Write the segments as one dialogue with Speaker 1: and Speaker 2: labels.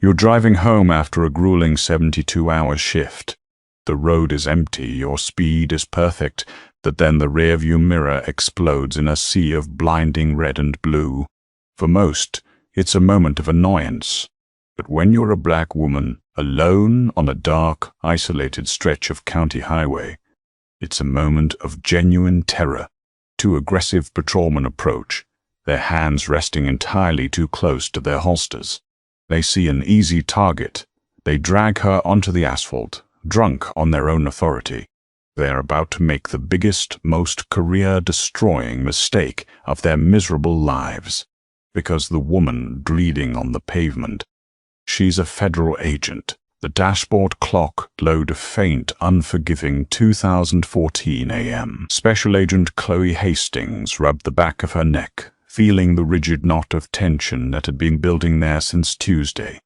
Speaker 1: You're driving home after a grueling 72-hour shift. The road is empty, your speed is perfect, but then the rearview mirror explodes in a sea of blinding red and blue. For most, it's a moment of annoyance. But when you're a black woman, alone on a dark, isolated stretch of county highway, it's a moment of genuine terror. Two aggressive patrolmen approach, their hands resting entirely too close to their holsters. They see an easy target. They drag her onto the asphalt, drunk on their own authority. They are about to make the biggest, most career-destroying mistake of their miserable lives, because the woman bleeding on the pavement, she's a federal agent. The dashboard clock glowed a faint, unforgiving 2014 a.m. Special Agent Chloe Hastings rubbed the back of her neck, feeling the rigid knot of tension that had been building there since Tuesday.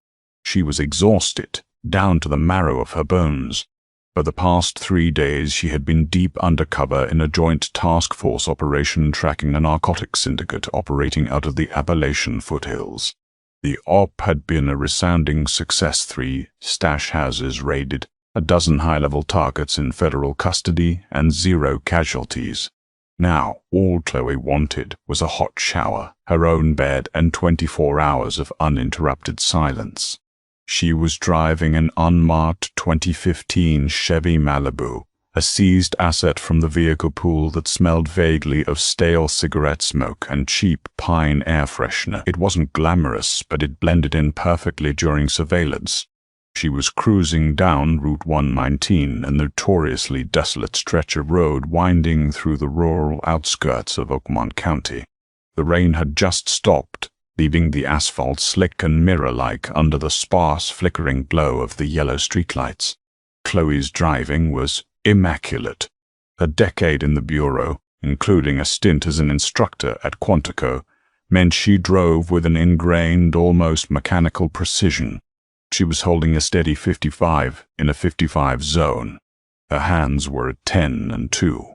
Speaker 1: She was exhausted, down to the marrow of her bones. For the past 3 days she had been deep undercover in a joint task force operation tracking a narcotics syndicate operating out of the Appalachian foothills. The op had been a resounding success. 3 stash houses raided, a dozen high-level targets in federal custody, and 0 casualties. Now, all Chloe wanted was a hot shower, her own bed, and 24 hours of uninterrupted silence. She was driving an unmarked 2015 Chevy Malibu, a seized asset from the vehicle pool that smelled vaguely of stale cigarette smoke and cheap pine air freshener. It wasn't glamorous, but it blended in perfectly during surveillance. She was cruising down Route 119, a notoriously desolate stretch of road winding through the rural outskirts of Oakmont County. The rain had just stopped, leaving the asphalt slick and mirror-like under the sparse, flickering glow of the yellow streetlights. Chloe's driving was immaculate. A decade in the bureau, including a stint as an instructor at Quantico, meant she drove with an ingrained, almost mechanical precision. She was holding a steady 55 in a 55 zone. Her hands were at 10 and 2.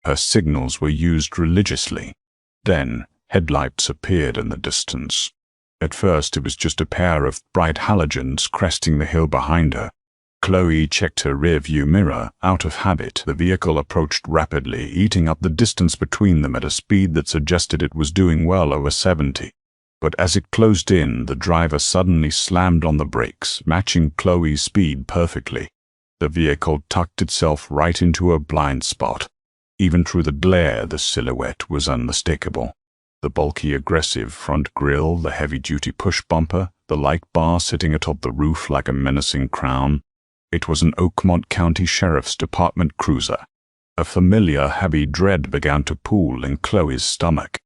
Speaker 1: Her signals were used religiously. Then, headlights appeared in the distance. At first it was just a pair of bright halogens cresting the hill behind her. Chloe checked her rearview mirror. Out of habit, the vehicle approached rapidly, eating up the distance between them at a speed that suggested it was doing well over 70. But as it closed in, the driver suddenly slammed on the brakes, matching Chloe's speed perfectly. The vehicle tucked itself right into a blind spot. Even through the glare, the silhouette was unmistakable. The bulky, aggressive front grille, the heavy-duty push bumper, the light bar sitting atop the roof like a menacing crown. It was an Oakmont County Sheriff's Department cruiser. A familiar, heavy dread began to pool in Chloe's stomach.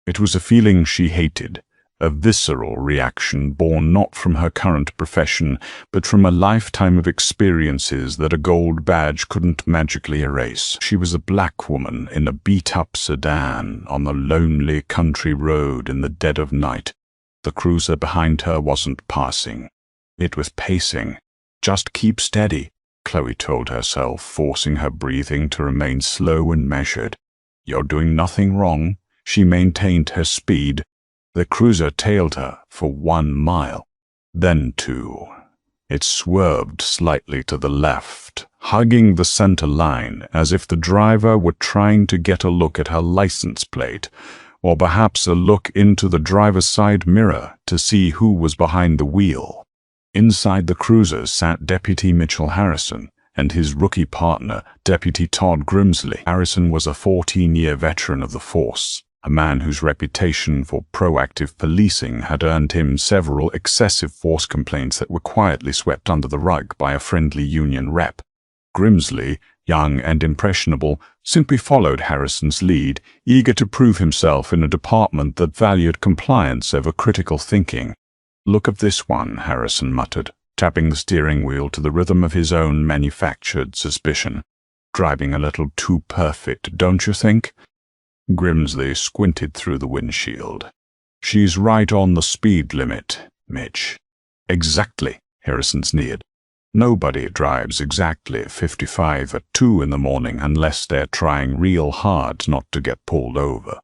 Speaker 1: It was a feeling she hated, a visceral reaction born not from her current profession, but from a lifetime of experiences that a gold badge couldn't magically erase. She was a black woman in a beat-up sedan on the lonely country road in the dead of night. The cruiser behind her wasn't passing. It was pacing. Just keep steady, Chloe told herself, forcing her breathing to remain slow and measured. You're doing nothing wrong. She maintained her speed. The cruiser tailed her for 1 mile, then 2. It swerved slightly to the left, hugging the center line as if the driver were trying to get a look at her license plate, or perhaps a look into the driver's side mirror to see who was behind the wheel. Inside the cruiser sat Deputy Mitchell Harrison and his rookie partner, Deputy Todd Grimsley. Harrison was a 14-year veteran of the force, a man whose reputation for proactive policing had earned him several excessive force complaints that were quietly swept under the rug by a friendly union rep. Grimsley, young and impressionable, simply followed Harrison's lead, eager to prove himself in a department that valued compliance over critical thinking. "Look at this one," Harrison muttered, tapping the steering wheel to the rhythm of his own manufactured suspicion. "Driving a little too perfect, don't you think?" Grimsley squinted through the windshield. "She's right on the speed limit, Mitch." "Exactly," Harrison sneered. "Nobody drives exactly 55 at 2 in the morning unless they're trying real hard not to get pulled over.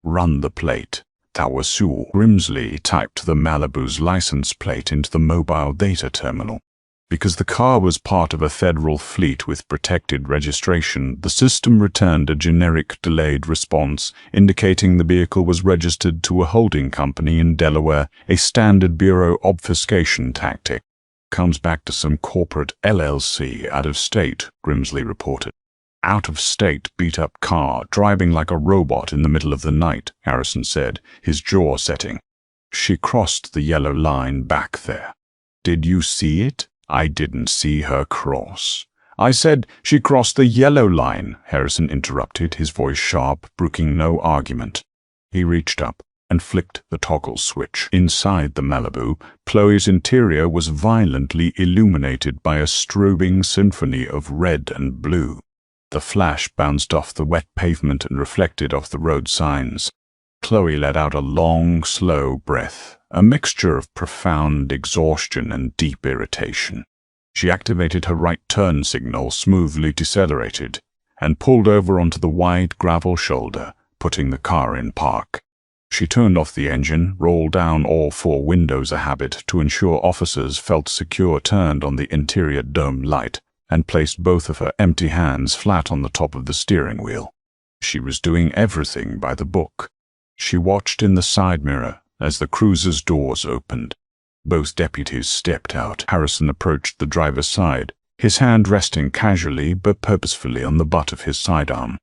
Speaker 1: Run the plate. Tawasu. Grimsley typed the Malibu's license plate into the mobile data terminal. Because the car was part of a federal fleet with protected registration, the system returned a generic delayed response indicating the vehicle was registered to a holding company in Delaware, a standard bureau obfuscation tactic. Comes back to some corporate LLC out of state, Grimsley reported. Out of state, beat-up car, driving like a robot in the middle of the night, Harrison said, his jaw setting. She crossed the yellow line back there. Did you see it? I didn't see her cross. I said she crossed the yellow line, Harrison interrupted, his voice sharp, brooking no argument. He reached up and flicked the toggle switch. Inside the Malibu, Chloe's interior was violently illuminated by a strobing symphony of red and blue. The flash bounced off the wet pavement and reflected off the road signs. Chloe let out a long, slow breath, a mixture of profound exhaustion and deep irritation. She activated her right turn signal, smoothly decelerated, and pulled over onto the wide gravel shoulder, putting the car in park. She turned off the engine, rolled down all four windows, a habit to ensure officers felt secure, turned on the interior dome light, and placed both of her empty hands flat on the top of the steering wheel. She was doing everything by the book. She watched in the side mirror as the cruiser's doors opened. Both deputies stepped out. Harrison approached the driver's side, his hand resting casually but purposefully on the butt of his sidearm.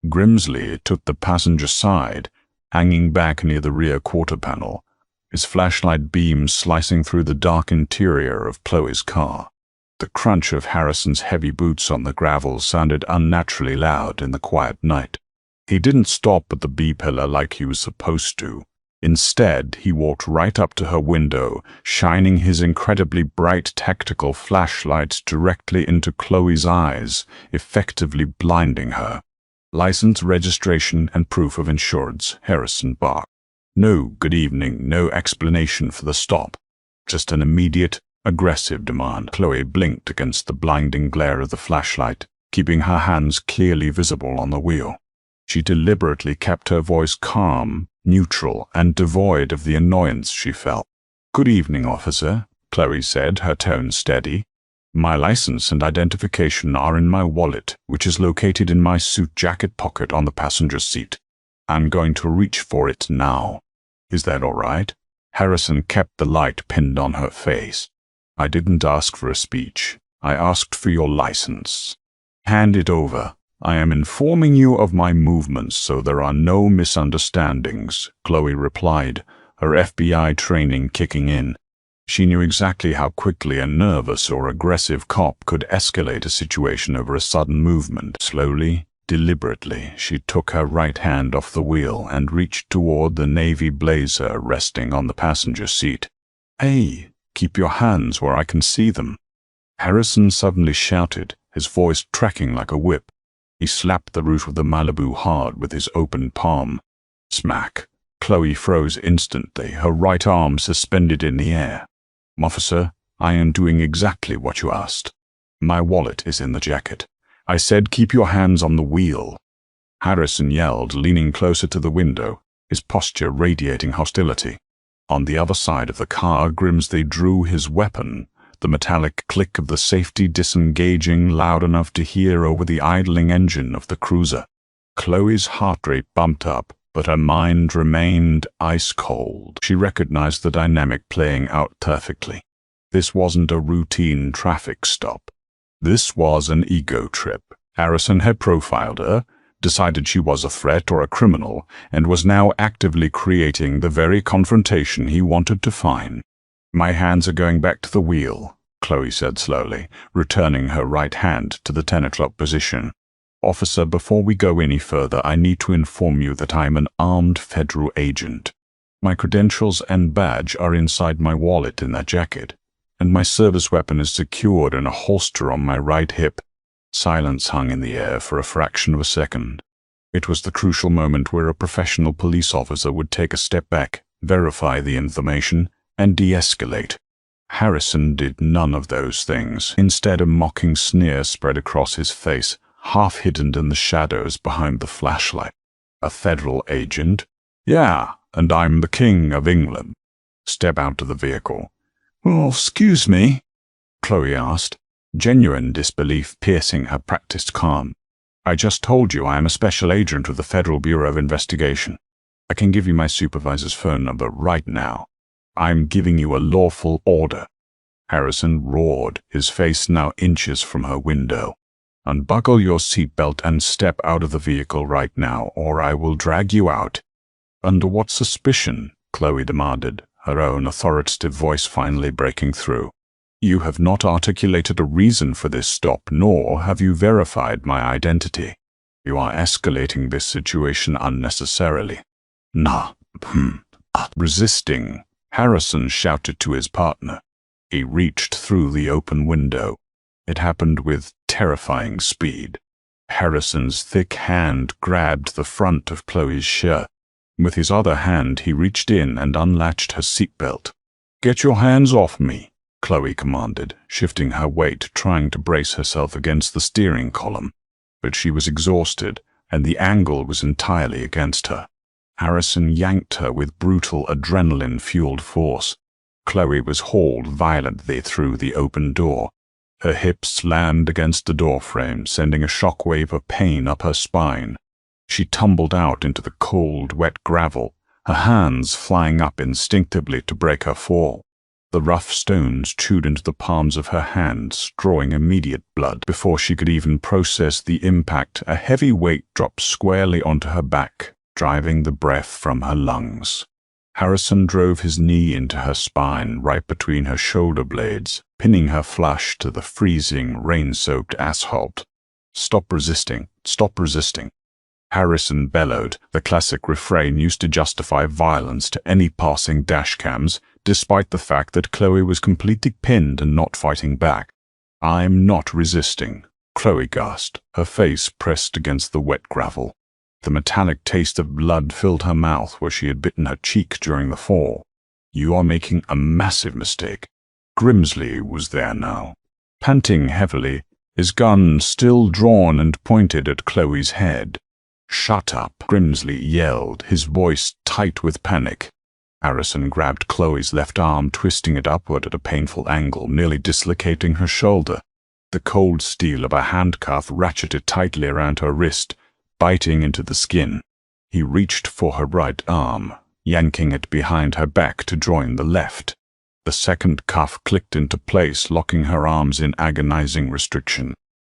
Speaker 1: Grimsley took the passenger side, hanging back near the rear quarter panel, his flashlight beam slicing through the dark interior of Chloe's car. The crunch of Harrison's heavy boots on the gravel sounded unnaturally loud in the quiet night. He didn't stop at the B-pillar like he was supposed to. Instead, he walked right up to her window, shining his incredibly bright tactical flashlight directly into Chloe's eyes, effectively blinding her. License, registration, and proof of insurance, Harrison barked. No good evening, no explanation for the stop. Just an immediate, aggressive demand. Chloe blinked against the blinding glare of the flashlight, keeping her hands clearly visible on the wheel. She deliberately kept her voice calm, neutral, and devoid of the annoyance she felt. "Good evening, officer," Chloe said, her tone steady. "My license and identification are in my wallet, which is located in my suit jacket pocket on the passenger seat. I'm going to reach for it now. Is that all right?" Harrison kept the light pinned on her face. "I didn't ask for a speech. I asked for your license. Hand it over. I am informing you of my movements so there are no misunderstandings," Chloe replied, her FBI training kicking in. She knew exactly how quickly a nervous or aggressive cop could escalate a situation over a sudden movement. Slowly, deliberately, she took her right hand off the wheel and reached toward the navy blazer resting on the passenger seat. "Hey, keep your hands where I can see them," Harrison suddenly shouted, his voice tracking like a whip. He slapped the roof of the Malibu hard with his open palm. Smack. Chloe froze instantly, her right arm suspended in the air. "Officer, I am doing exactly what you asked. My wallet is in the jacket. I said keep your hands on the wheel." Harrison yelled, leaning closer to the window, his posture radiating hostility. On the other side of the car, Grimsley drew his weapon, the metallic click of the safety disengaging loud enough to hear over the idling engine of the cruiser. Chloe's heart rate bumped up, but her mind remained ice cold. She recognized the dynamic playing out perfectly. This wasn't a routine traffic stop. This was an ego trip. Harrison had profiled her, decided she was a threat or a criminal, and was now actively creating the very confrontation he wanted to find. "My hands are going back to the wheel," Chloe said slowly, returning her right hand to the 10 o'clock position. "Officer, before we go any further, I need to inform you that I am an armed federal agent. My credentials and badge are inside my wallet in that jacket, and my service weapon is secured in a holster on my right hip." Silence hung in the air for a fraction of a second. It was the crucial moment where a professional police officer would take a step back, verify the information, and de-escalate. Harrison did none of those things. Instead, a mocking sneer spread across his face, half hidden in the shadows behind the flashlight. "A federal agent?" "Yeah, and I'm the King of England. Step out of the vehicle." "Well, excuse me," Chloe asked, genuine disbelief piercing her practiced calm. "I just told you I am a special agent of the Federal Bureau of Investigation. I can give you my supervisor's phone number right now. I'm giving you a lawful order." Harrison roared, his face now inches from her window. "Unbuckle your seatbelt and step out of the vehicle right now, or I will drag you out." "Under what suspicion?" Chloe demanded, her own authoritative voice finally breaking through. "You have not articulated a reason for this stop, nor have you verified my identity. You are escalating this situation unnecessarily." "Nah, Resisting, Harrison shouted to his partner. He reached through the open window. It happened with terrifying speed. Harrison's thick hand grabbed the front of Chloe's shirt. With his other hand, he reached in and unlatched her seatbelt. "Get your hands off me," Chloe commanded, shifting her weight, trying to brace herself against the steering column. But she was exhausted, and the angle was entirely against her. Harrison yanked her with brutal adrenaline-fueled force. Chloe was hauled violently through the open door. Her hips slammed against the doorframe, sending a shockwave of pain up her spine. She tumbled out into the cold, wet gravel, her hands flying up instinctively to break her fall. The rough stones chewed into the palms of her hands, drawing immediate blood. Before she could even process the impact, a heavy weight dropped squarely onto her back, driving the breath from her lungs. Harrison drove his knee into her spine, right between her shoulder blades, pinning her flush to the freezing, rain-soaked asphalt. "Stop resisting! Stop resisting!" Harrison bellowed, the classic refrain used to justify violence to any passing dashcams, despite the fact that Chloe was completely pinned and not fighting back. "I'm not resisting," Chloe gasped, her face pressed against the wet gravel. The metallic taste of blood filled her mouth where she had bitten her cheek during the fall. "You are making a massive mistake." Grimsley was there now, panting heavily, his gun still drawn and pointed at Chloe's head. "Shut up," Grimsley yelled, his voice tight with panic. Harrison grabbed Chloe's left arm, twisting it upward at a painful angle, nearly dislocating her shoulder. The cold steel of a handcuff ratcheted tightly around her wrist, biting into the skin. He reached for her right arm, yanking it behind her back to join the left. The second cuff clicked into place, locking her arms in agonizing restriction.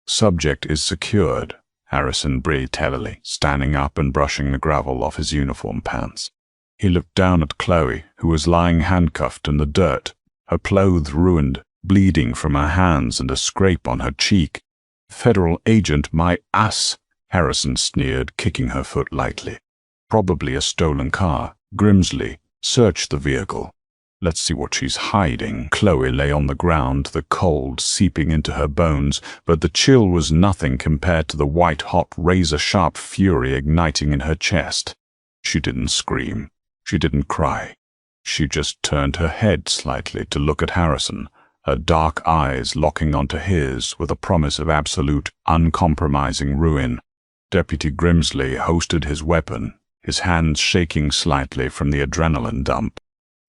Speaker 1: "Subject is secured," Harrison breathed heavily, standing up and brushing the gravel off his uniform pants. He looked down at Chloe, who was lying handcuffed in the dirt, her clothes ruined, bleeding from her hands and a scrape on her cheek. "Federal agent, my ass," Harrison sneered, kicking her foot lightly. "Probably a stolen car. Grimsley, search the vehicle. Let's see what she's hiding." Chloe lay on the ground, the cold seeping into her bones, but the chill was nothing compared to the white-hot, razor-sharp fury igniting in her chest. She didn't scream. She didn't cry. She just turned her head slightly to look at Harrison, her dark eyes locking onto his with a promise of absolute, uncompromising ruin. Deputy Grimsley hoisted his weapon, his hands shaking slightly from the adrenaline dump.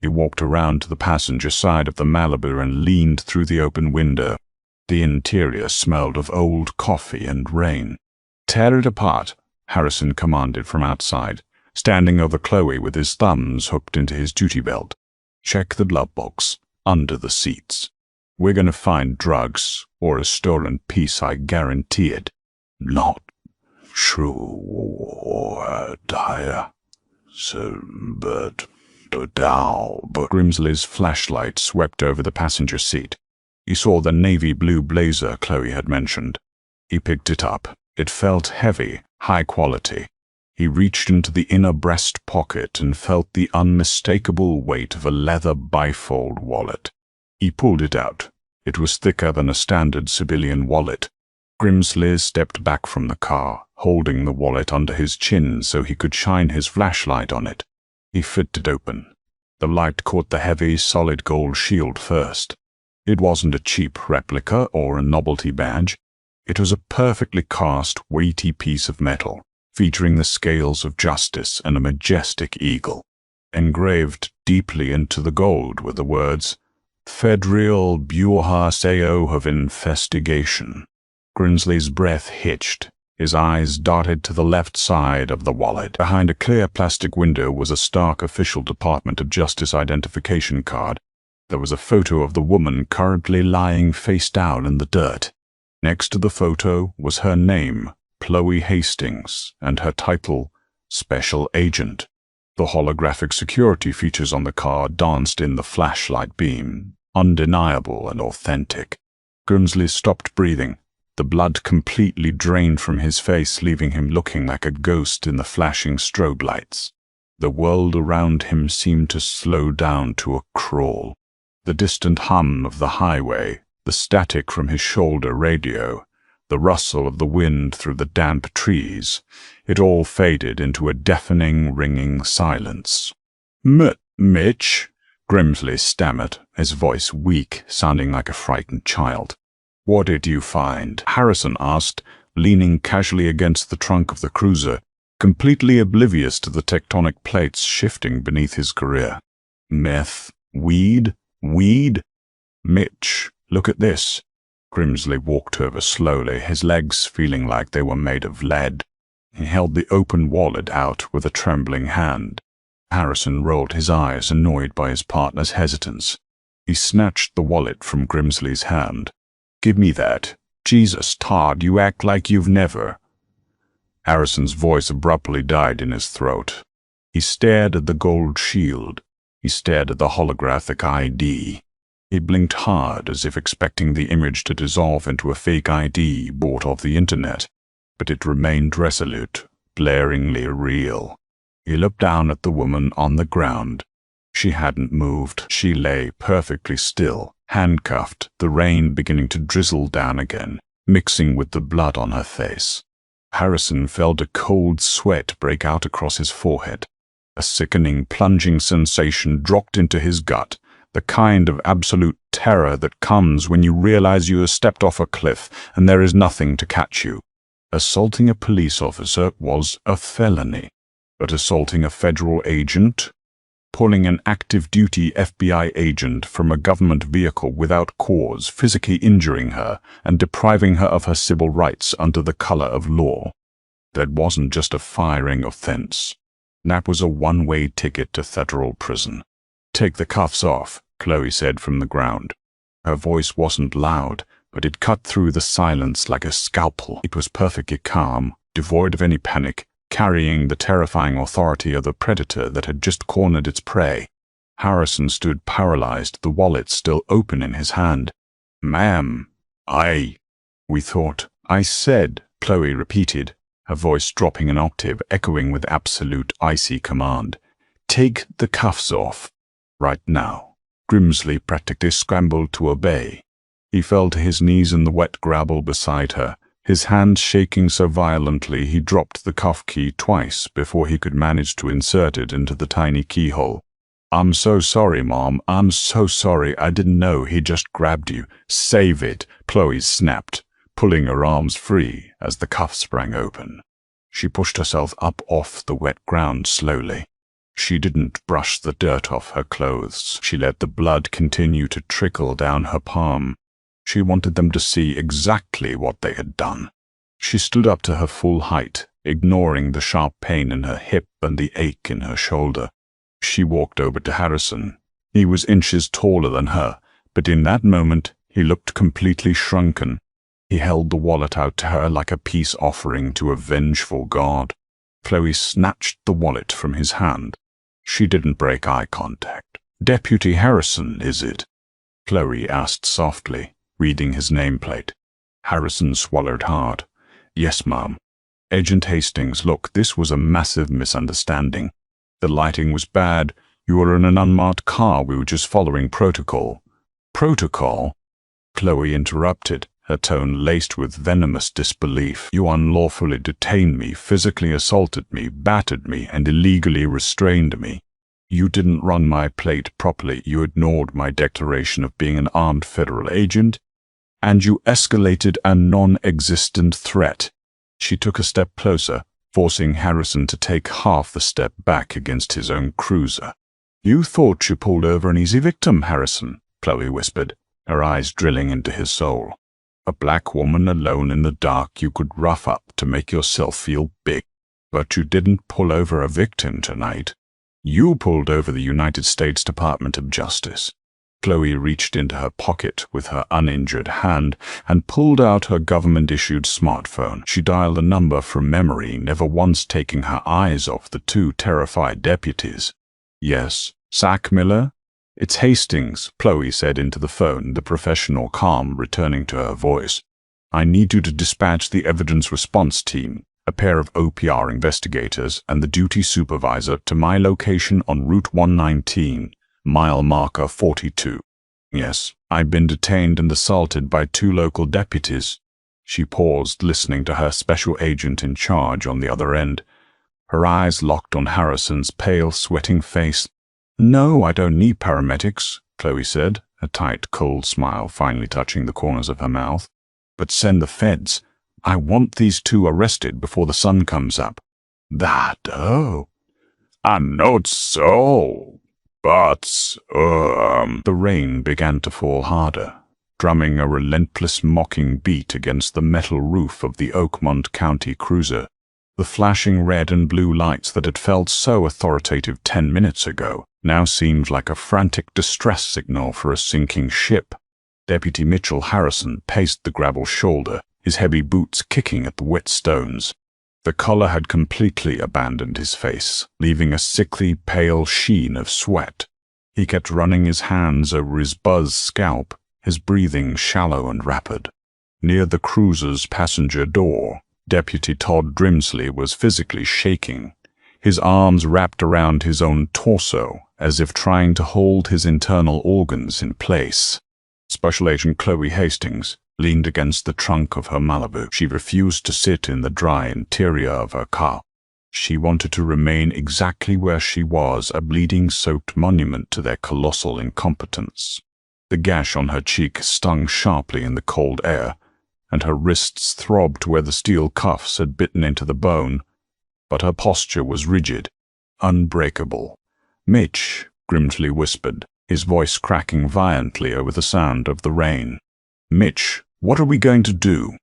Speaker 1: He walked around to the passenger side of the Malibu and leaned through the open window. The interior smelled of old coffee and rain. "Tear it apart," Harrison commanded from outside, standing over Chloe with his thumbs hooked into his duty belt. "Check the glove box, under the seats. We're going to find drugs, or a stolen piece, I guarantee it." "Not sure, dear, so, but Grimsley's flashlight swept over the passenger seat. He saw the navy blue blazer Chloe had mentioned. He picked it up. It felt heavy, high quality. He reached into the inner breast pocket and felt the unmistakable weight of a leather bifold wallet. He pulled it out. It was thicker than a standard civilian wallet. Grimsley stepped back from the car, holding the wallet under his chin so he could shine his flashlight on it. He flipped it open. The light caught the heavy, solid gold shield first. It wasn't a cheap replica or a novelty badge. It was a perfectly cast, weighty piece of metal, featuring the scales of justice and a majestic eagle. engraved deeply into the gold were the words, Federal Bureau of Investigation. Grimsley's breath hitched. His eyes darted to the left side of the wallet. Behind a clear plastic window was a stark official Department of Justice identification card. There was a photo of the woman currently lying face down in the dirt. Next to the photo was her name, Chloe Hastings, and her title, Special Agent. The holographic security features on the card danced in the flashlight beam, undeniable and authentic. Grimsley stopped breathing. The blood completely drained from his face, leaving him looking like a ghost in the flashing strobe lights. The world around him seemed to slow down to a crawl. The distant hum of the highway, the static from his shoulder radio, the rustle of the wind through the damp trees, it all faded into a deafening, ringing silence. Mitch? Grimsley stammered, his voice weak, sounding like a frightened child. What did you find? Harrison asked, leaning casually against the trunk of the cruiser, completely oblivious to the tectonic plates shifting beneath his career. Meth? Weed? Mitch, look at this. Grimsley walked over slowly, his legs feeling like they were made of lead. He held the open wallet out with a trembling hand. Harrison rolled his eyes, annoyed by his partner's hesitance. He snatched the wallet from Grimsley's hand. Give me that. Jesus, Todd, you act like you've never. Harrison's voice abruptly died in his throat. He stared at the gold shield. He stared at the holographic ID. He blinked hard, as if expecting the image to dissolve into a fake ID bought off the internet, but it remained resolute, blaringly real. He looked down at the woman on the ground. She hadn't moved. She lay perfectly still, handcuffed, the rain beginning to drizzle down again, mixing with the blood on her face. Harrison felt a cold sweat break out across his forehead. A sickening, plunging sensation dropped into his gut, the kind of absolute terror that comes when you realize you have stepped off a cliff and there is nothing to catch you. Assaulting a police officer was a felony, but assaulting a federal agent? Pulling an active-duty FBI agent from a government vehicle without cause, physically injuring her and depriving her of her civil rights under the color of law. That wasn't just a firing offense. That was a one-way ticket to federal prison. Take the cuffs off, Chloe said from the ground. Her voice wasn't loud, but it cut through the silence like a scalpel. It was perfectly calm, devoid of any panic, carrying the terrifying authority of the predator that had just cornered its prey. Harrison stood paralyzed, the wallet still open in his hand. Ma'am, we thought. I said, Chloe repeated, her voice dropping an octave, echoing with absolute icy command. Take the cuffs off. Right now. Grimsley practically scrambled to obey. He fell to his knees in the wet gravel beside her, his hand shaking so violently he dropped the cuff key twice before he could manage to insert it into the tiny keyhole. I'm so sorry, Mom. I'm so sorry. I didn't know he just grabbed you. Save it, Chloe snapped, pulling her arms free as the cuff sprang open. She pushed herself up off the wet ground slowly. She didn't brush the dirt off her clothes. She let the blood continue to trickle down her palm. She wanted them to see exactly what they had done. She stood up to her full height, ignoring the sharp pain in her hip and the ache in her shoulder. She walked over to Harrison. He was inches taller than her, but in that moment he looked completely shrunken. He held the wallet out to her like a peace offering to a vengeful god. Chloe snatched the wallet from his hand. She didn't break eye contact. Deputy Harrison, is it? Chloe asked softly, reading his nameplate. Harrison swallowed hard. Yes, Ma'am. Agent Hastings, look, this was a massive misunderstanding. The lighting was bad. You were in an unmarked car. We were just following protocol. Protocol? Chloe interrupted, her tone laced with venomous disbelief. You unlawfully detained me, physically assaulted me, battered me, and illegally restrained me. You didn't run my plate properly. You ignored my declaration of being an armed federal agent, and you escalated a non-existent threat. She took a step closer, forcing Harrison to take half the step back against his own cruiser. You thought you pulled over an easy victim, Harrison, Chloe whispered, her eyes drilling into his soul. A black woman alone in the dark you could rough up to make yourself feel big. But you didn't pull over a victim tonight. You pulled over the United States Department of Justice. Chloe reached into her pocket with her uninjured hand and pulled out her government-issued smartphone. She dialed a number from memory, never once taking her eyes off the two terrified deputies. Yes, Zach Miller? It's Hastings, Chloe said into the phone, the professional calm returning to her voice. I need you to dispatch the evidence response team, a pair of OPR investigators, and the duty supervisor to my location on Route 119, mile marker 42. Yes, I've been detained and assaulted by two local deputies. She paused, listening to her special agent in charge on the other end. Her eyes locked on Harrison's pale, sweating face. No, I don't need paramedics, Chloe said, a tight, cold smile finally touching the corners of her mouth. But send the feds. I want these two arrested before the sun comes up. Oh. And not so. But, The rain began to fall harder, drumming a relentless mocking beat against the metal roof of the Oakmont County cruiser. The flashing red and blue lights that had felt so authoritative 10 minutes ago now seemed like a frantic distress signal for a sinking ship. Deputy Mitchell Harrison paced the gravel shoulder, his heavy boots kicking at the wet stones. The color had completely abandoned his face, leaving a sickly, pale sheen of sweat. He kept running his hands over his buzzed scalp, his breathing shallow and rapid. Near the cruiser's passenger door, Deputy Todd Grimsley was physically shaking, his arms wrapped around his own torso, as if trying to hold his internal organs in place. Special Agent Chloe Hastings leaned against the trunk of her Malibu. She refused to sit in the dry interior of her car. She wanted to remain exactly where she was, a bleeding-soaked monument to their colossal incompetence. The gash on her cheek stung sharply in the cold air, and her wrists throbbed where the steel cuffs had bitten into the bone, but her posture was rigid, unbreakable. Mitch, Grimsley whispered, his voice cracking violently over the sound of the rain. Mitch, what are we going to do?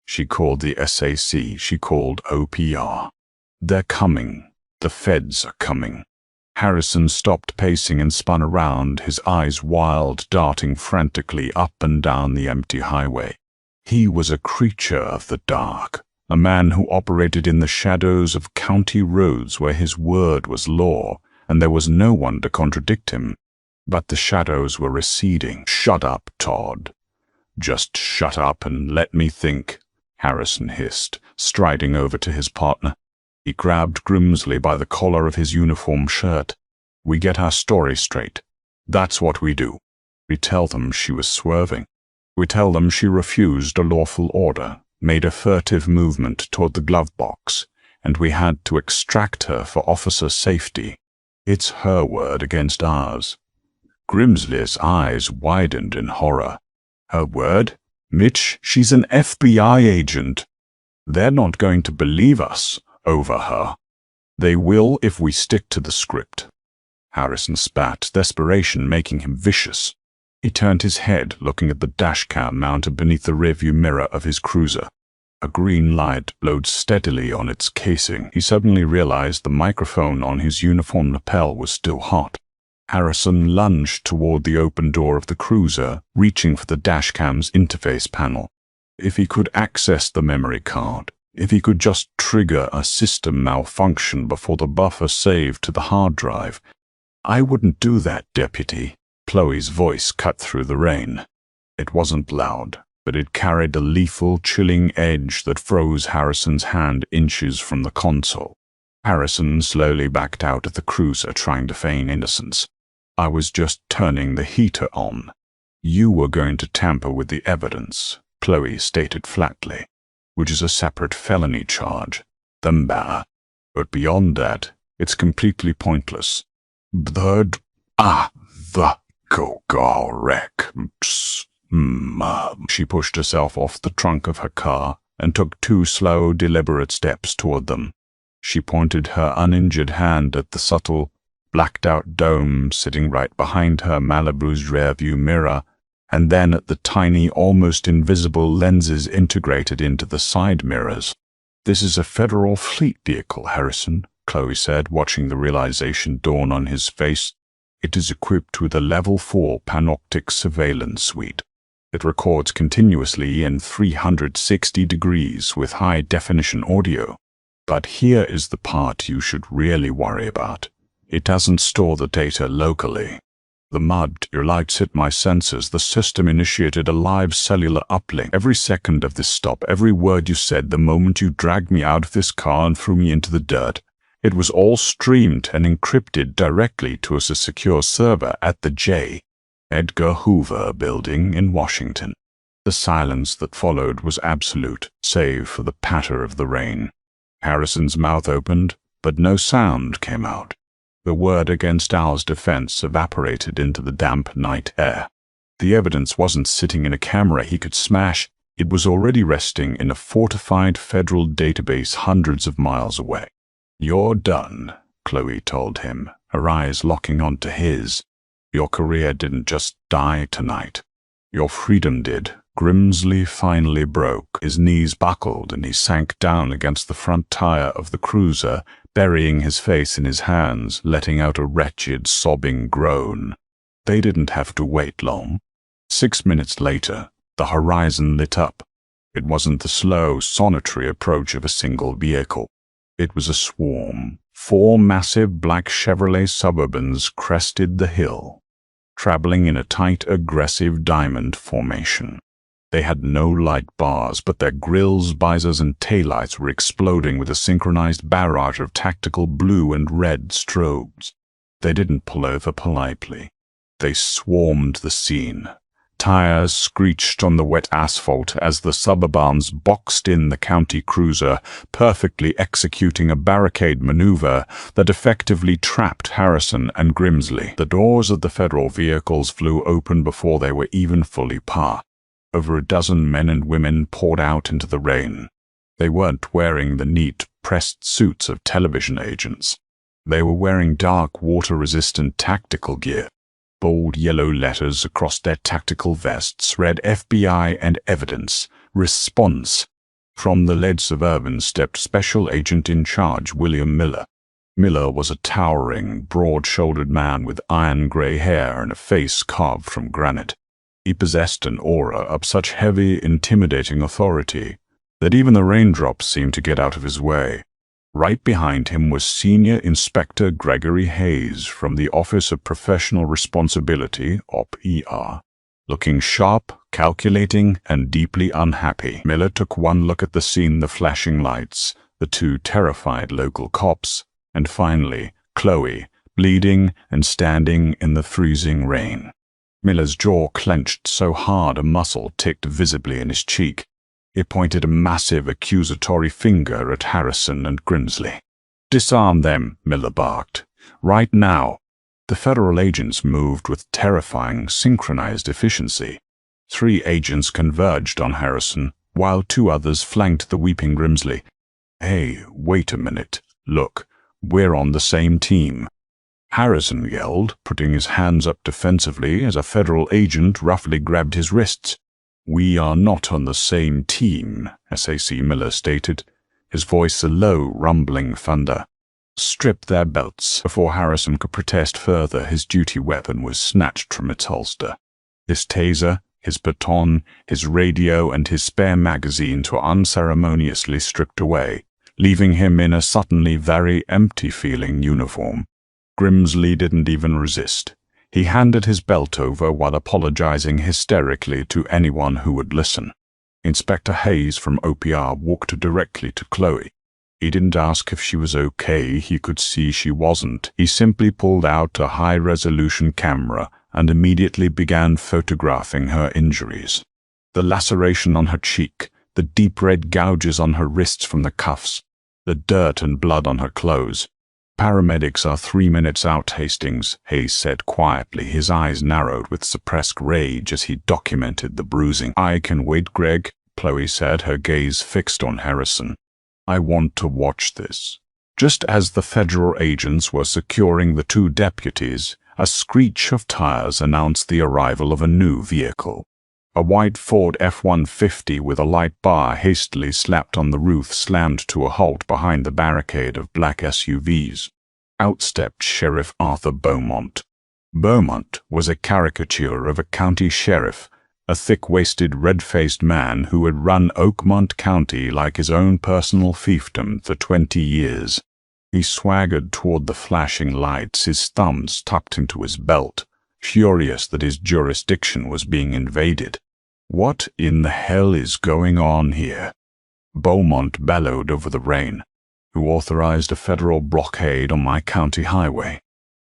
Speaker 1: She called the SAC, she called OPR. They're coming. The feds are coming. Harrison stopped pacing and spun around, his eyes wild, darting frantically up and down the empty highway. He was a creature of the dark, a man who operated in the shadows of county roads where his word was law, and there was no one to contradict him. But the shadows were receding. Shut up, Todd. Just shut up and let me think, Harrison hissed, striding over to his partner. He grabbed Grimsley by the collar of his uniform shirt. We get our story straight. That's what we do. We tell them she was swerving. We tell them she refused a lawful order, made a furtive movement toward the glove box, and we had to extract her for officer safety. It's her word against ours. Grimsley's eyes widened in horror. Her word? Mitch, she's an FBI agent. They're not going to believe us over her. They will if we stick to the script. Harrison spat, desperation making him vicious. He turned his head, looking at the dashcam mounted beneath the rearview mirror of his cruiser. A green light glowed steadily on its casing. He suddenly realized the microphone on his uniform lapel was still hot. Harrison lunged toward the open door of the cruiser, reaching for the dashcam's interface panel. If he could access the memory card, if he could just trigger a system malfunction before the buffer saved to the hard drive. I wouldn't do that, Deputy. Chloe's voice cut through the rain. It wasn't loud, but it carried a lethal, chilling edge that froze Harrison's hand inches from the console. Harrison slowly backed out of the cruiser, trying to feign innocence. I was just turning the heater on. You were going to tamper with the evidence, Chloe stated flatly, which is a separate felony charge. But beyond that, it's completely pointless. The go wreck. She pushed herself off the trunk of her car and took 2 slow, deliberate steps toward them. She pointed her uninjured hand at the subtle, blacked-out dome sitting right behind her Malibu's rearview mirror, and then at the tiny, almost invisible lenses integrated into the side mirrors. "This is a federal fleet vehicle, Harrison," Chloe said, watching the realization dawn on his face. "It is equipped with a Level 4 panoptic surveillance suite. It records continuously in 360 degrees with high-definition audio. But here is the part you should really worry about. It doesn't store the data locally. The mud, your lights hit my sensors. The system initiated a live cellular uplink. Every second of this stop, every word you said the moment you dragged me out of this car and threw me into the dirt, it was all streamed and encrypted directly to a secure server at the J. Edgar Hoover building in Washington." The silence that followed was absolute, save for the patter of the rain. Harrison's mouth opened, but no sound came out. The word against Al's defense evaporated into the damp night air. The evidence wasn't sitting in a camera he could smash. It was already resting in a fortified federal database hundreds of miles away. "You're done," Chloe told him, her eyes locking onto his. "Your career didn't just die tonight. Your freedom did." Grimsley finally broke. His knees buckled and he sank down against the front tire of the cruiser, burying his face in his hands, letting out a wretched, sobbing groan. They didn't have to wait long. 6 minutes later, the horizon lit up. It wasn't the slow, sonatory approach of a single vehicle. It was a swarm. 4 massive black Chevrolet Suburbans crested the hill, traveling in a tight, aggressive diamond formation. They had no light bars, but their grills, visors, and taillights were exploding with a synchronized barrage of tactical blue and red strobes. They didn't pull over politely. They swarmed the scene. Tires screeched on the wet asphalt as the Suburbans boxed in the county cruiser, perfectly executing a barricade maneuver that effectively trapped Harrison and Grimsley. The doors of the federal vehicles flew open before they were even fully parked. Over a dozen men and women poured out into the rain. They weren't wearing the neat, pressed suits of television agents. They were wearing dark, water-resistant tactical gear. Bold yellow letters across their tactical vests read FBI and Evidence, Response. From the lead Suburban stepped Special Agent in Charge William Miller. Miller was a towering, broad-shouldered man with iron-gray hair and a face carved from granite. He possessed an aura of such heavy, intimidating authority that even the raindrops seemed to get out of his way. Right behind him was Senior Inspector Gregory Hayes from the Office of Professional Responsibility, OP-ER. Looking sharp, calculating, and deeply unhappy, Miller took one look at the scene, the flashing lights, the 2 terrified local cops, and finally, Chloe, bleeding and standing in the freezing rain. Miller's jaw clenched so hard a muscle ticked visibly in his cheek. He pointed a massive accusatory finger at Harrison and Grimsley. "Disarm them," Miller barked. "Right now." The federal agents moved with terrifying, synchronized efficiency. 3 agents converged on Harrison, while 2 others flanked the weeping Grimsley. "Hey, wait a minute. Look, we're on the same team." Harrison yelled, putting his hands up defensively as a federal agent roughly grabbed his wrists. "We are not on the same team," SAC Miller stated, his voice a low, rumbling thunder. "Strip their belts." Before Harrison could protest further, his duty weapon was snatched from its holster. His taser, his baton, his radio, and his spare magazines were unceremoniously stripped away, leaving him in a suddenly very empty-feeling uniform. Grimsley didn't even resist. He handed his belt over while apologizing hysterically to anyone who would listen. Inspector Hayes from OPR walked directly to Chloe. He didn't ask if she was okay. He could see she wasn't. He simply pulled out a high-resolution camera and immediately began photographing her injuries. The laceration on her cheek, the deep red gouges on her wrists from the cuffs, the dirt and blood on her clothes. "Paramedics are 3 minutes out, Hastings," Hayes said quietly, his eyes narrowed with suppressed rage as he documented the bruising. "I can wait, Greg," Chloe said, her gaze fixed on Harrison. "I want to watch this." Just as the federal agents were securing the two deputies, a screech of tires announced the arrival of a new vehicle. A white Ford F-150 with a light bar hastily slapped on the roof slammed to a halt behind the barricade of black SUVs. Out stepped Sheriff Arthur Beaumont. Beaumont was a caricature of a county sheriff, a thick-waisted, red-faced man who had run Oakmont County like his own personal fiefdom for 20 years. He swaggered toward the flashing lights, his thumbs tucked into his belt, furious that his jurisdiction was being invaded. "What in the hell is going on here?" Beaumont bellowed over the rain. "Who authorized a federal blockade on my county highway?"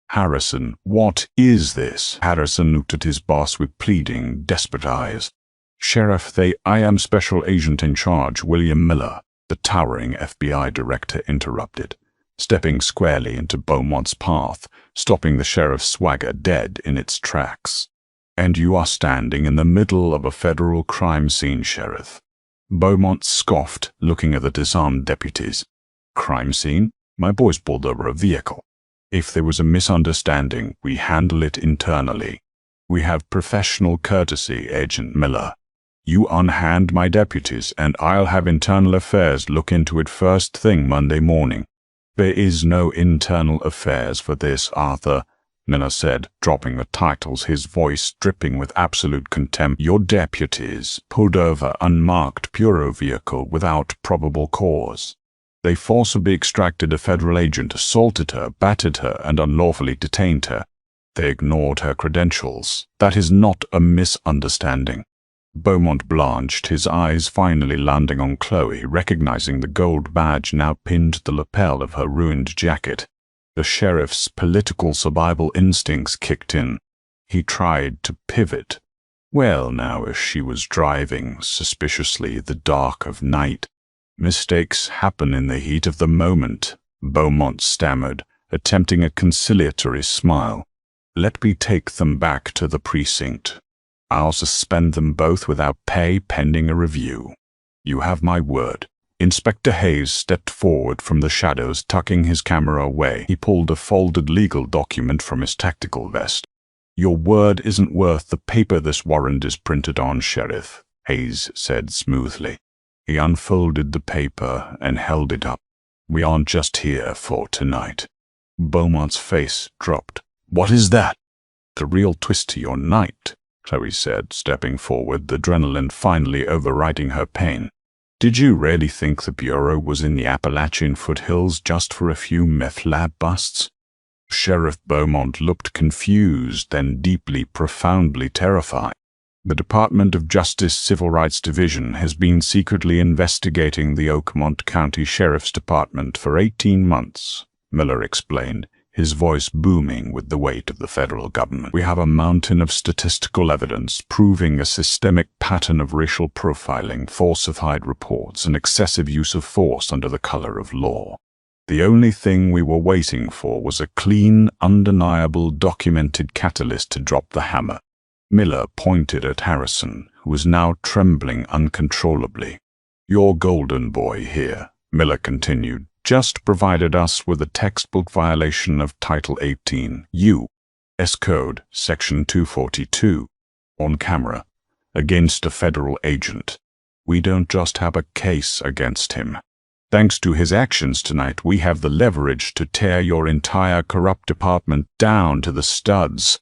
Speaker 1: "Harrison, what is this?" Harrison looked at his boss with pleading, desperate eyes. "Sheriff, I am Special Agent in Charge, William Miller," the towering FBI director interrupted, stepping squarely into Beaumont's path, stopping the sheriff's swagger dead in its tracks. "And you are standing in the middle of a federal crime scene, Sheriff." Beaumont scoffed, looking at the disarmed deputies. "Crime scene? My boys pulled over a vehicle. If there was a misunderstanding, we handle it internally. We have professional courtesy, Agent Miller. You unhand my deputies, and I'll have internal affairs look into it first thing Monday morning." "There is no internal affairs for this, Arthur," Miller said, dropping the titles, his voice dripping with absolute contempt. "Your deputies pulled over unmarked Bureau vehicle without probable cause. They forcibly extracted a federal agent, assaulted her, battered her, and unlawfully detained her. They ignored her credentials. That is not a misunderstanding." Beaumont blanched, his eyes finally landing on Chloe, recognizing the gold badge now pinned to the lapel of her ruined jacket. The sheriff's political survival instincts kicked in. He tried to pivot. Well, now, if she was driving suspiciously the dark of night. "Mistakes happen in the heat of the moment," Beaumont stammered, attempting a conciliatory smile. "Let me take them back to the precinct. I'll suspend them both without pay pending a review. You have my word." Inspector Hayes stepped forward from the shadows, tucking his camera away. He pulled a folded legal document from his tactical vest. "Your word isn't worth the paper this warrant is printed on, Sheriff," Hayes said smoothly. He unfolded the paper and held it up. "We aren't just here for tonight." Beaumont's face dropped. "What is that?" "The real twist to your night," Chloe said, stepping forward, the adrenaline finally overriding her pain. "Did you really think the Bureau was in the Appalachian foothills just for a few meth lab busts?" Sheriff Beaumont looked confused, then deeply, profoundly terrified. "The Department of Justice Civil Rights Division has been secretly investigating the Oakmont County Sheriff's Department for 18 months, Miller explained, his voice booming with the weight of the federal government. "We have a mountain of statistical evidence proving a systemic pattern of racial profiling, falsified reports, and excessive use of force under the color of law. The only thing we were waiting for was a clean, undeniable, documented catalyst to drop the hammer." Miller pointed at Harrison, who was now trembling uncontrollably. "Your golden boy here," Miller continued, "just provided us with a textbook violation of Title 18, U.S. Code, Section 242, on camera, against a federal agent. We don't just have a case against him. Thanks to his actions tonight, we have the leverage to tear your entire corrupt department down to the studs."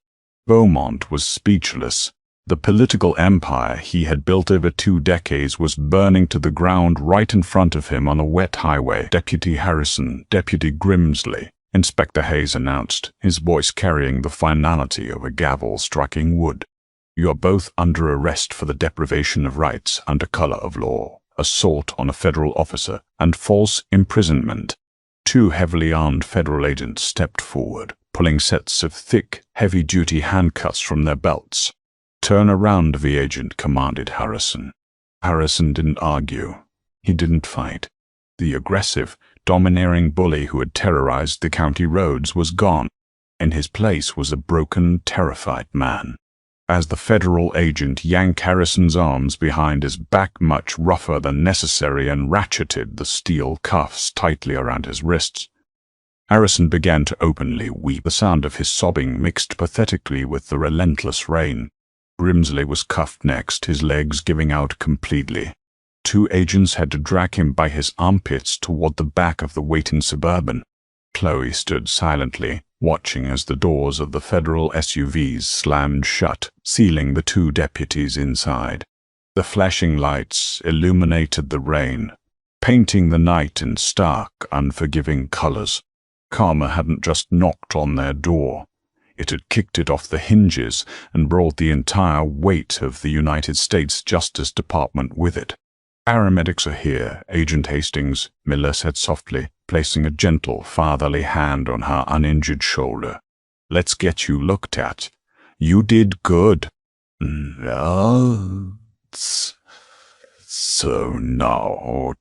Speaker 1: Beaumont was speechless. The political empire he had built over 2 decades was burning to the ground right in front of him on a wet highway. "Deputy Harrison, Deputy Grimsley," Inspector Hayes announced, his voice carrying the finality of a gavel striking wood. "You are both under arrest for the deprivation of rights under color of law, assault on a federal officer, and false imprisonment." 2 heavily armed federal agents stepped forward, pulling sets of thick, heavy-duty handcuffs from their belts. "Turn around," the agent commanded Harrison. Harrison didn't argue. He didn't fight. The aggressive, domineering bully who had terrorized the county roads was gone. In his place was a broken, terrified man. as the federal agent yanked Harrison's arms behind his back much rougher than necessary and ratcheted the steel cuffs tightly around his wrists. Harrison began to openly weep. The sound of his sobbing mixed pathetically with the relentless rain. Grimsley was cuffed next, his legs giving out completely. 2 agents had to drag him by his armpits toward the back of the waiting Suburban. Chloe stood silently, watching as the doors of the federal SUVs slammed shut, sealing the 2 deputies inside. The flashing lights illuminated the rain, painting the night in stark, unforgiving colors. Karma hadn't just knocked on their door. It had kicked it off the hinges and brought the entire weight of the United States Justice Department with it. "Paramedics are here, Agent Hastings," Miller said softly, placing a gentle, fatherly hand on her uninjured shoulder. "Let's get you looked at. You did good." "No, so now,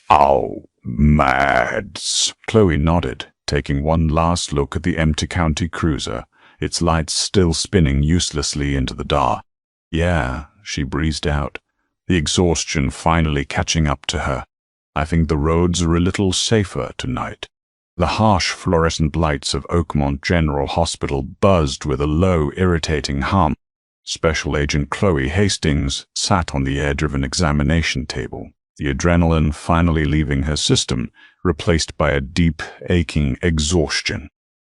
Speaker 1: how mad?" Chloe nodded, taking one last look at the empty county cruiser, its lights still spinning uselessly into the dark. "Yeah," she breezed out, the exhaustion finally catching up to her. "I think the roads are a little safer tonight." The harsh fluorescent lights of Oakmont General Hospital buzzed with a low, irritating hum. Special Agent Chloe Hastings sat on the edge of an examination table, the adrenaline finally leaving her system, replaced by a deep, aching exhaustion.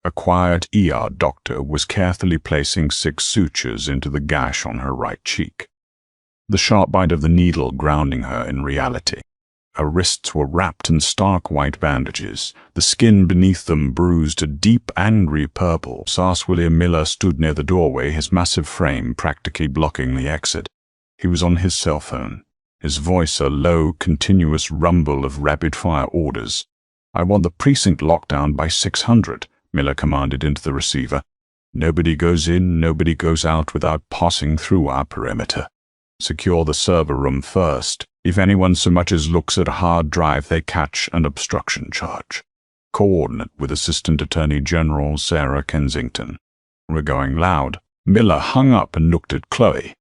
Speaker 1: A quiet ER doctor was carefully placing 6 sutures into the gash on her right cheek, the sharp bite of the needle grounding her in reality. Her wrists were wrapped in stark white bandages, the skin beneath them bruised a deep, angry purple. Sars William Miller stood near the doorway, his massive frame practically blocking the exit. He was on his cell phone, his voice a low, continuous rumble of rapid-fire orders. "I want the precinct locked down by 600, Miller commanded into the receiver. "Nobody goes in, nobody goes out without passing through our perimeter. Secure the server room first. If anyone so much as looks at a hard drive, they catch an obstruction charge. Coordinate with Assistant Attorney General Sarah Kensington." "We're going loud." Miller hung up and looked at Chloe.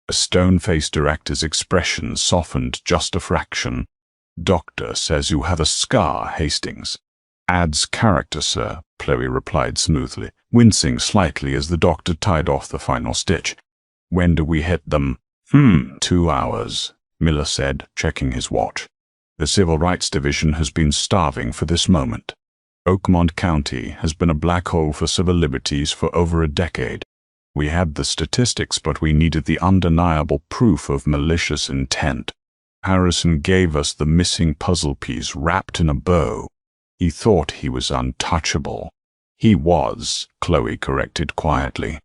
Speaker 1: A stone-faced director's expression softened just a fraction. "Doctor says you have a scar, Hastings." "Adds character, sir," Chloe replied smoothly, wincing slightly as the doctor tied off the final stitch. "When do we hit them?" 2 hours, Miller said, checking his watch. "The Civil Rights Division has been starving for this moment. Oakmont County has been a black hole for civil liberties for over a decade. We had the statistics, but we needed the undeniable proof of malicious intent. Harrison gave us the missing puzzle piece wrapped in a bow. He thought he was untouchable." "He was," Chloe corrected quietly.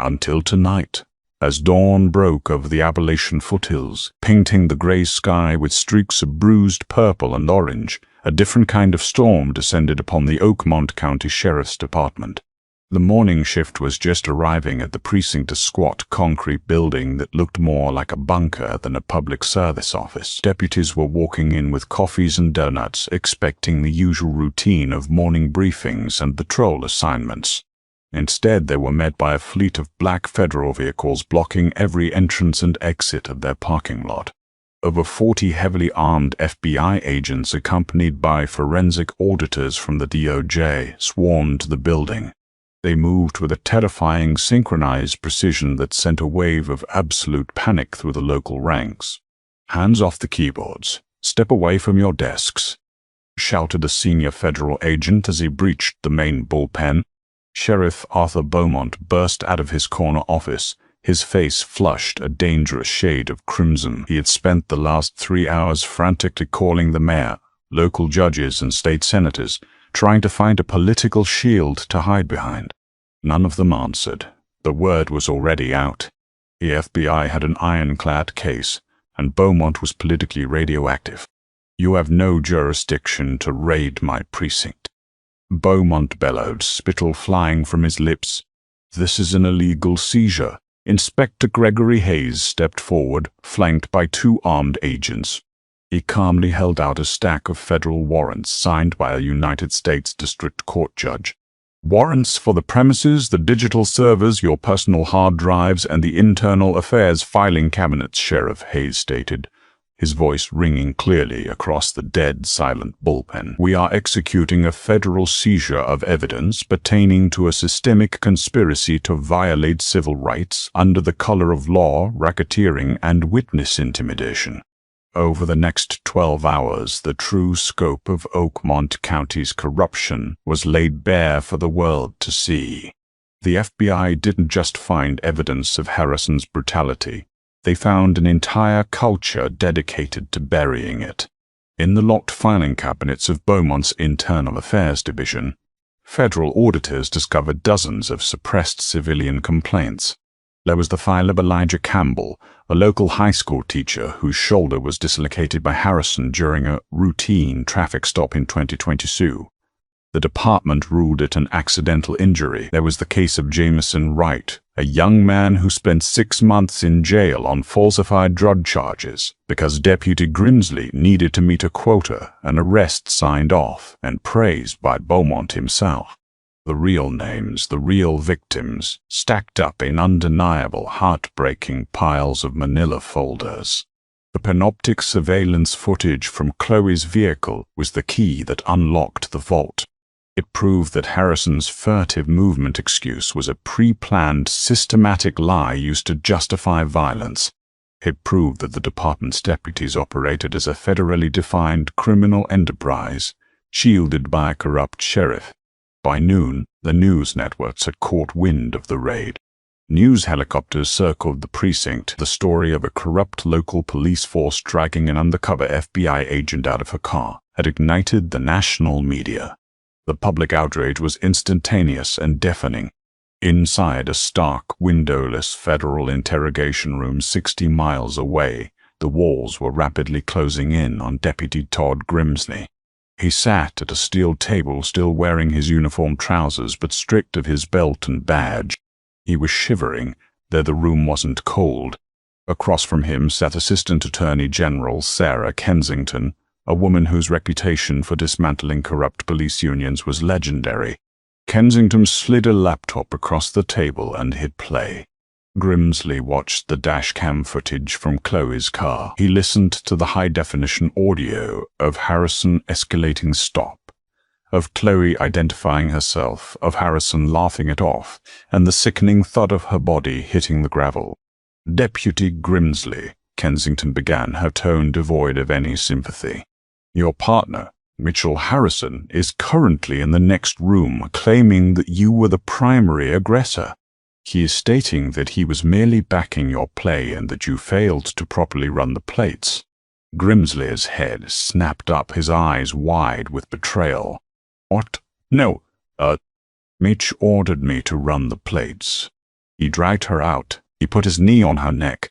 Speaker 1: "Until tonight, as dawn broke over the Appalachian foothills, painting the gray sky with streaks of bruised purple and orange, a different kind of storm descended upon the Oakmont County Sheriff's Department. The morning shift was just arriving at the precinct, a squat concrete building that looked more like a bunker than a public service office. Deputies were walking in with coffees and donuts, expecting the usual routine of morning briefings and patrol assignments. Instead, they were met by a fleet of black federal vehicles blocking every entrance and exit of their parking lot. Over 40 heavily armed FBI agents, accompanied by forensic auditors from the DOJ, swarmed the building. They moved with a terrifying, synchronized precision that sent a wave of absolute panic through the local ranks. "Hands off the keyboards. Step away from your desks," shouted a senior federal agent as he breached the main bullpen. Sheriff Arthur Beaumont burst out of his corner office, his face flushed a dangerous shade of crimson. He had spent the last 3 hours frantically calling the mayor, local judges, and state senators, trying to find a political shield to hide behind. None of them answered. The word was already out. The FBI had an ironclad case, and Beaumont was politically radioactive. "You have no jurisdiction to raid my precinct," Beaumont bellowed, spittle flying from his lips. "This is an illegal seizure." Inspector Gregory Hayes stepped forward, flanked by 2 armed agents. He calmly held out a stack of federal warrants signed by a United States District Court judge. Warrants for the premises, the digital servers, your personal hard drives, and the internal affairs filing cabinets, Sheriff Hayes stated, his voice ringing clearly across the dead, silent bullpen. We are executing a federal seizure of evidence pertaining to a systemic conspiracy to violate civil rights under the color of law, racketeering, and witness intimidation. Over the next 12 hours, the true scope of Oakmont County's corruption was laid bare for the world to see. The FBI didn't just find evidence of Harrison's brutality. They found an entire culture dedicated to burying it. In the locked filing cabinets of Beaumont's Internal Affairs Division, federal auditors discovered dozens of suppressed civilian complaints. There was the file of Elijah Campbell, a local high school teacher whose shoulder was dislocated by Harrison during a routine traffic stop in 2022. The department ruled it an accidental injury. There was the case of Jameson Wright, a young man who spent 6 months in jail on falsified drug charges because Deputy Grimsley needed to meet a quota, an arrest signed off and praised by Beaumont himself. The real names, the real victims, stacked up in undeniable, heartbreaking piles of manila folders. The panoptic surveillance footage from Chloe's vehicle was the key that unlocked the vault. It proved that Harrison's furtive movement excuse was a pre-planned, systematic lie used to justify violence. It proved that the department's deputies operated as a federally defined criminal enterprise, shielded by a corrupt sheriff. By noon, the news networks had caught wind of the raid. News helicopters circled the precinct. The story of a corrupt local police force dragging an undercover FBI agent out of her car had ignited the national media. The public outrage was instantaneous and deafening. Inside a stark, windowless federal interrogation room 60 miles away, the walls were rapidly closing in on Deputy Todd Grimsley. He sat at a steel table, still wearing his uniform trousers but stripped of his belt and badge. He was shivering, though the room wasn't cold. Across from him sat Assistant Attorney General Sarah Kensington, a woman whose reputation for dismantling corrupt police unions was legendary. Kensington slid a laptop across the table and hit play. Grimsley watched the dashcam footage from Chloe's car. He listened to the high-definition audio of Harrison escalating stop, of Chloe identifying herself, of Harrison laughing it off, and the sickening thud of her body hitting the gravel. Deputy Grimsley, Kensington began, her tone devoid of any sympathy. Your partner, Mitchell Harrison, is currently in the next room claiming that you were the primary aggressor. He is stating that he was merely backing your play and that you failed to properly run the plates. Grimsley's head snapped up, his eyes wide with betrayal. What? No, Mitch ordered me to run the plates. He dragged her out. He put his knee on her neck.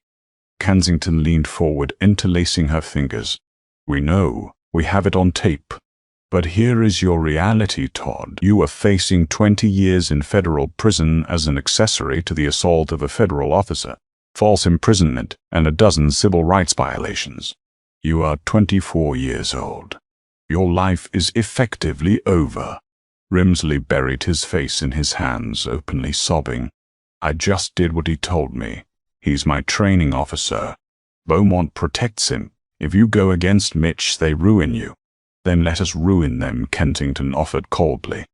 Speaker 1: Kensington leaned forward, interlacing her fingers. We know. We have it on tape. But here is your reality, Todd. You are facing 20 years in federal prison as an accessory to the assault of a federal officer, false imprisonment, and a dozen civil rights violations. You are 24 years old. Your life is effectively over. Grimsley buried his face in his hands, openly sobbing. I just did what he told me. He's my training officer. Beaumont protects him. If you go against Mitch, they ruin you. Then let us ruin them, Kensington offered coldly.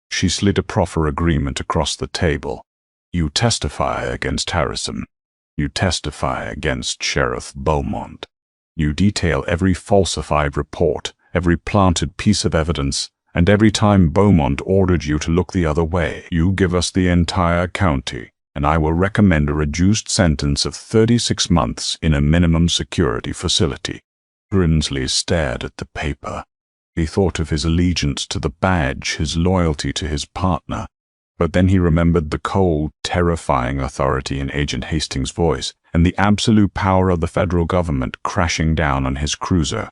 Speaker 1: She slid a proffer agreement across the table. You testify against Harrison. You testify against Sheriff Beaumont. You detail every falsified report, every planted piece of evidence, and every time Beaumont ordered you to look the other way. You give us the entire county, and I will recommend a reduced sentence of 36 months in a minimum security facility. Grimsley stared at the paper. He thought of his allegiance to the badge, his loyalty to his partner. But then he remembered the cold, terrifying authority in Agent Hastings' voice and the absolute power of the federal government crashing down on his cruiser.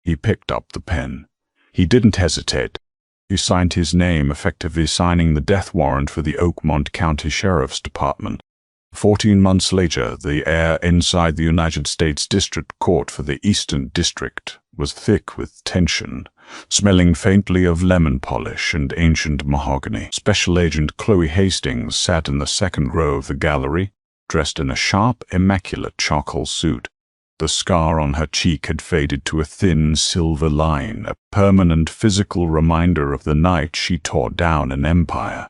Speaker 1: He picked up the pen. He didn't hesitate. He signed his name, effectively signing the death warrant for the Oakmont County Sheriff's Department. 14 months later, the air inside the United States District Court for the Eastern District was thick with tension. smelling faintly of lemon polish and ancient mahogany. Special Agent Chloe Hastings sat in the second row of the gallery, dressed in a sharp, immaculate charcoal suit. The scar on her cheek had faded to a thin silver line, a permanent physical reminder of the night she tore down an empire.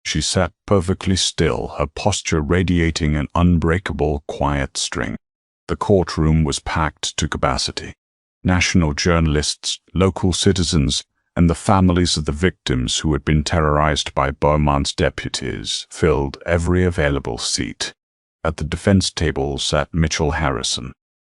Speaker 1: She sat perfectly still, her posture radiating an unbreakable, quiet strength. The courtroom was packed to capacity. National journalists, local citizens, and the families of the victims who had been terrorized by Beaumont's deputies filled every available seat. At the defense table sat Mitchell Harrison.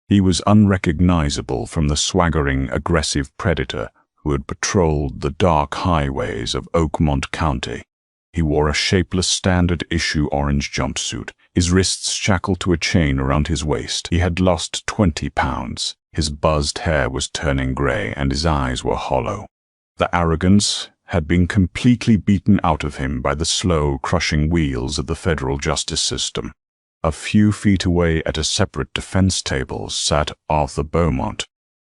Speaker 1: He was unrecognizable from the swaggering, aggressive predator who had patrolled the dark highways of Oakmont County. He wore a shapeless standard-issue orange jumpsuit, his wrists shackled to a chain around his waist. He had lost 20 pounds. His buzzed hair was turning gray, and his eyes were hollow. The arrogance had been completely beaten out of him by the slow, crushing wheels of the federal justice system. A few feet away at a separate defense table sat Arthur Beaumont.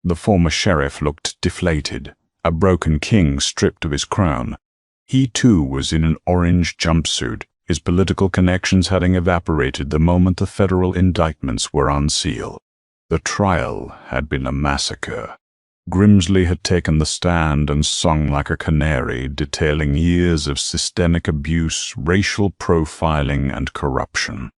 Speaker 1: The former sheriff looked deflated, a broken king stripped of his crown. He too was in an orange jumpsuit, his political connections having evaporated the moment the federal indictments were unsealed. The trial had been a massacre. Grimsley had taken the stand and sung like a canary, detailing years of systemic abuse, racial profiling, and corruption.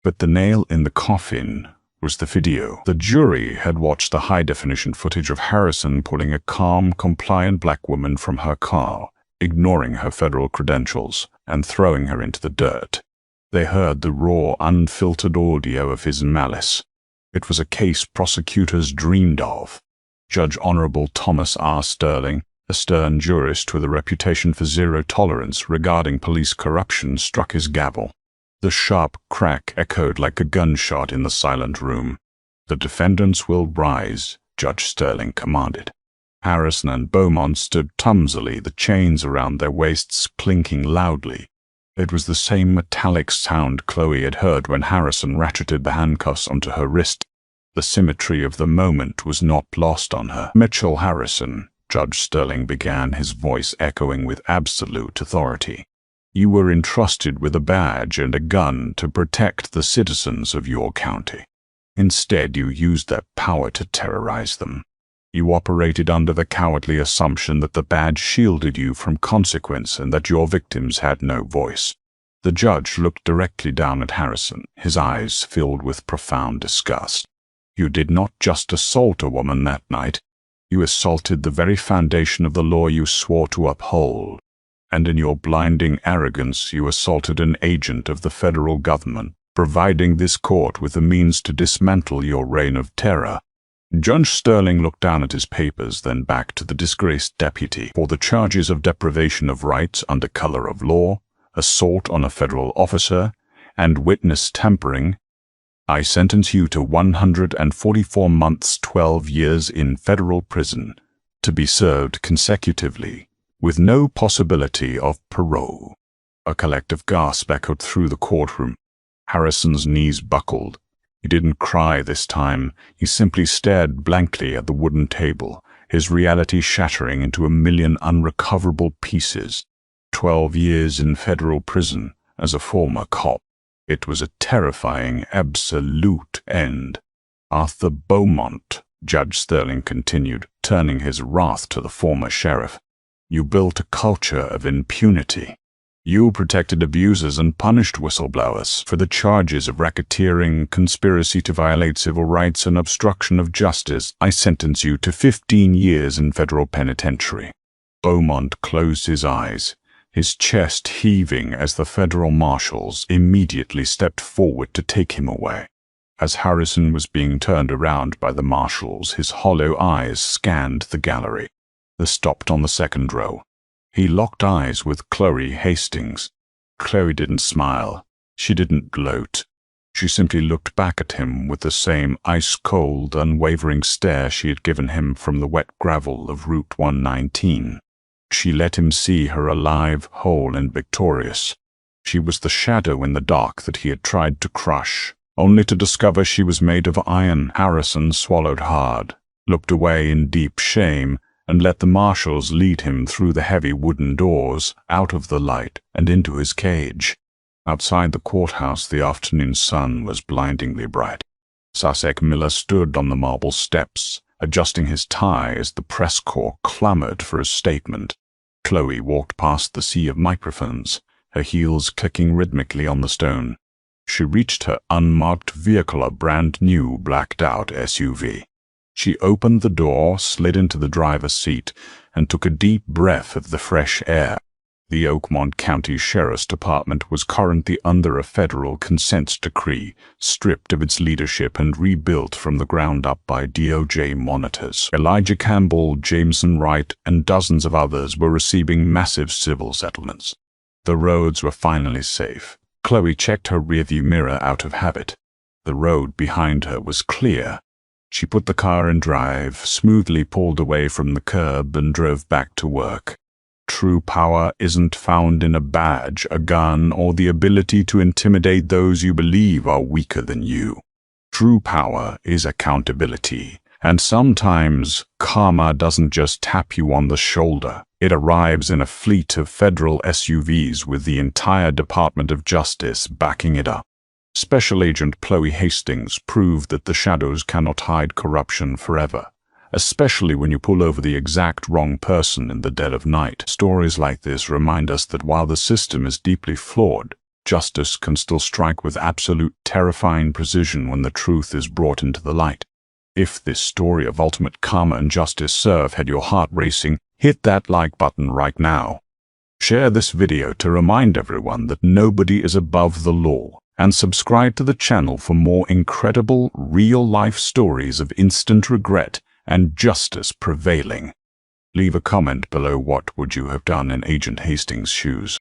Speaker 1: But the nail in the coffin was the video. The jury had watched the high-definition footage of Harrison pulling a calm, compliant black woman from her car, ignoring her federal credentials, and throwing her into the dirt. They heard the raw, unfiltered audio of his malice. It was a case prosecutors dreamed of. Judge Honorable Thomas R. Sterling, a stern jurist with a reputation for zero tolerance regarding police corruption, struck his gavel. The sharp crack echoed like a gunshot in the silent room. "The defendants will rise," Judge Sterling commanded. Harrison and Beaumont stood clumsily, the chains around their waists clinking loudly. It was the same metallic sound Chloe had heard when Harrison ratcheted the handcuffs onto her wrist. The symmetry of the moment was not lost on her. "Mitchell Harrison," Judge Sterling began, his voice echoing with absolute authority. "You were entrusted with a badge and a gun to protect the citizens of your county. Instead, you used that power to terrorize them. You operated under the cowardly assumption that the badge shielded you from consequence and that your victims had no voice." The judge looked directly down at Harrison, his eyes filled with profound disgust. "You did not just assault a woman that night. You assaulted the very foundation of the law you swore to uphold. And in your blinding arrogance, you assaulted an agent of the federal government, providing this court with the means to dismantle your reign of terror." Judge Sterling looked down at his papers, then back to the disgraced deputy. "For the charges of deprivation of rights under color of law, assault on a federal officer, and witness tampering, I sentence you to 144 months 12 years in federal prison, to be served consecutively, with no possibility of parole." A collective gasp echoed through the courtroom. Harrison's knees buckled. He didn't cry this time. He simply stared blankly at the wooden table, his reality shattering into a million unrecoverable pieces. 12 years in federal prison as a former cop. It was a terrifying, absolute end. "Arthur Beaumont," Judge Sterling continued, turning his wrath to the former sheriff, "you built a culture of impunity. You protected abusers and punished whistleblowers for the charges of racketeering, conspiracy to violate civil rights, and obstruction of justice. I sentence you to 15 years in federal penitentiary." Beaumont closed his eyes, his chest heaving as the federal marshals immediately stepped forward to take him away. As Harrison was being turned around by the marshals, his hollow eyes scanned the gallery. They stopped on the second row. He locked eyes with Chloe Hastings. Chloe didn't smile. She didn't gloat. She simply looked back at him with the same ice-cold, unwavering stare she had given him from the wet gravel of Route 119. She let him see her alive, whole, and victorious. She was the shadow in the dark that he had tried to crush, only to discover she was made of iron. Harrison swallowed hard, looked away in deep shame, and let the marshals lead him through the heavy wooden doors, out of the light, and into his cage. Outside the courthouse, the afternoon sun was blindingly bright. Sussex Miller stood on the marble steps, adjusting his tie as the press corps clamored for a statement. Chloe walked past the sea of microphones, her heels clicking rhythmically on the stone. She reached her unmarked vehicle, a brand-new blacked-out SUV. She opened the door, slid into the driver's seat, and took a deep breath of the fresh air. The Oakmont County Sheriff's Department was currently under a federal consent decree, stripped of its leadership and rebuilt from the ground up by DOJ monitors. Elijah Campbell, Jameson Wright, and dozens of others were receiving massive civil settlements. The roads were finally safe. Chloe checked her rearview mirror out of habit. The road behind her was clear. She put the car in drive, smoothly pulled away from the curb, and drove back to work. True power isn't found in a badge, a gun, or the ability to intimidate those you believe are weaker than you. True power is accountability. And sometimes, karma doesn't just tap you on the shoulder. It arrives in a fleet of federal SUVs with the entire Department of Justice backing it up. Special Agent Chloe Hastings proved that the shadows cannot hide corruption forever, especially when you pull over the exact wrong person in the dead of night. Stories like this remind us that while the system is deeply flawed, justice can still strike with absolute terrifying precision when the truth is brought into the light. If this story of ultimate karma and justice had your heart racing, hit that like button right now. Share this video to remind everyone that nobody is above the law, and subscribe to the channel for more incredible, real-life stories of instant regret and justice prevailing. Leave a comment below. What would you have done in Agent Hastings' shoes?